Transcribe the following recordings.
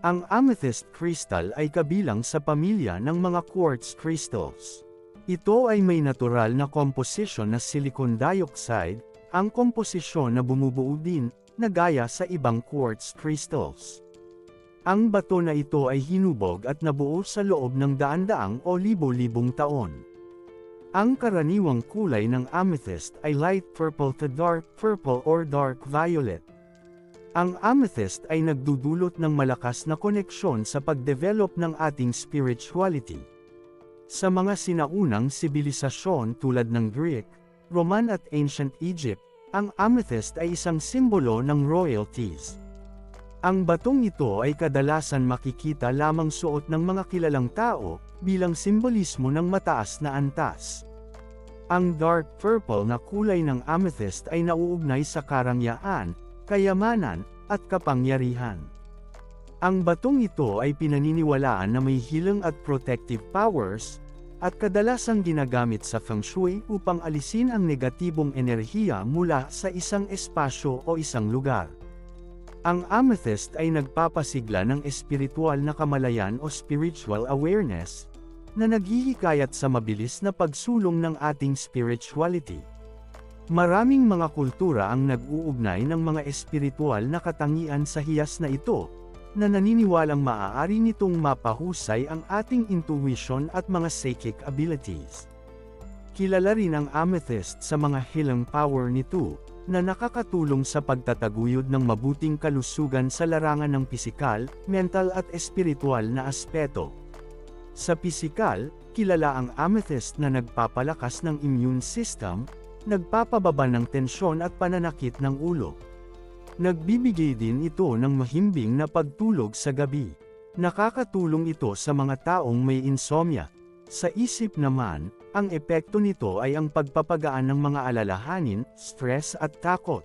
Ang amethyst crystal ay kabilang sa pamilya ng mga quartz crystals. Ito ay may natural na komposisyon na silicon dioxide, ang komposisyon na bumubuo din, na gaya sa ibang quartz crystals. Ang bato na ito ay hinubog at nabuo sa loob ng daan-daang o libo-libong taon. Ang karaniwang kulay ng amethyst ay light purple to dark purple or dark violet. Ang amethyst ay nagdudulot ng malakas na koneksyon sa pagdevelop ng ating spirituality. Sa mga sinaunang sibilisasyon tulad ng Greek, Roman at Ancient Egypt, ang amethyst ay isang simbolo ng royalties. Ang batong ito ay kadalasan makikita lamang suot ng mga kilalang tao, bilang simbolismo ng mataas na antas. Ang dark purple na kulay ng amethyst ay nauugnay sa karangyaan, kayamanan, at kapangyarihan. Ang batong ito ay pinaniniwalaan na may healing at protective powers, at kadalasang ginagamit sa feng shui upang alisin ang negatibong enerhiya mula sa isang espasyo o isang lugar. Ang amethyst ay nagpapasigla ng espiritual na kamalayan o spiritual awareness, na naghihikayat sa mabilis na pagsulong ng ating spirituality. Maraming mga kultura ang nag-uugnay ng mga espiritual na katangian sa hiyas na ito, na naniniwalang maaari nitong mapahusay ang ating intuition at mga psychic abilities. Kilala rin ang amethyst sa mga healing power nito, na nakakatulong sa pagtataguyod ng mabuting kalusugan sa larangan ng pisikal, mental at espiritual na aspeto. Sa pisikal, kilala ang amethyst na nagpapalakas ng immune system, nagpapababa ng tensyon at pananakit ng ulo. Nagbibigay din ito ng mahimbing na pagtulog sa gabi. Nakakatulong ito sa mga taong may insomnia. Sa isip naman, ang epekto nito ay ang pagpapagaan ng mga alalahanin, stress at takot.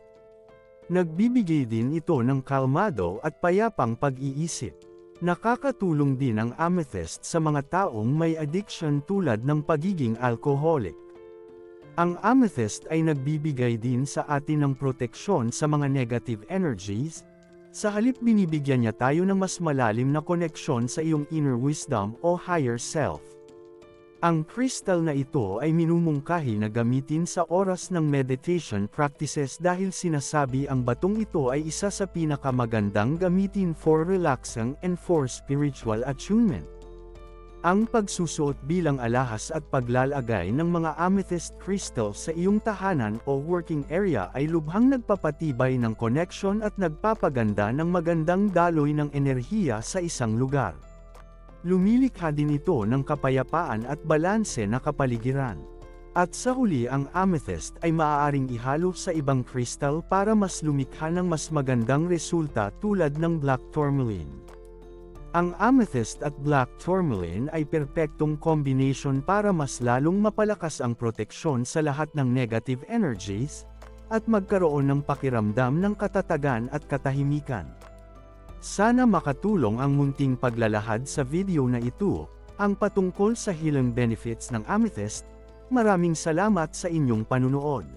Nagbibigay din ito ng kalmado at payapang pag-iisip. Nakakatulong din ang amethyst sa mga taong may addiction tulad ng pagiging alcoholic. Ang amethyst ay nagbibigay din sa atin ng proteksyon sa mga negative energies, sa halip binibigyan niya tayo ng mas malalim na koneksyon sa iyong inner wisdom o higher self. Ang crystal na ito ay minumungkahi na gamitin sa oras ng meditation practices dahil sinasabi ang batong ito ay isa sa pinakamagandang gamitin for relaxing and for spiritual attunement. Ang pagsusuot bilang alahas at paglalagay ng mga amethyst crystal sa iyong tahanan o working area ay lubhang nagpapatibay ng connection at nagpapaganda ng magandang daloy ng enerhiya sa isang lugar. Lumilikha din ito ng kapayapaan at balanse na kapaligiran. At sa huli ang amethyst ay maaaring ihalo sa ibang crystal para mas lumikha ng mas magandang resulta tulad ng black tourmaline. Ang amethyst at black tourmaline ay perpektong combination para mas lalong mapalakas ang proteksyon sa lahat ng negative energies, at magkaroon ng pakiramdam ng katatagan at katahimikan. Sana makatulong ang munting paglalahad sa video na ito, ang patungkol sa healing benefits ng amethyst. Maraming salamat sa inyong panunood.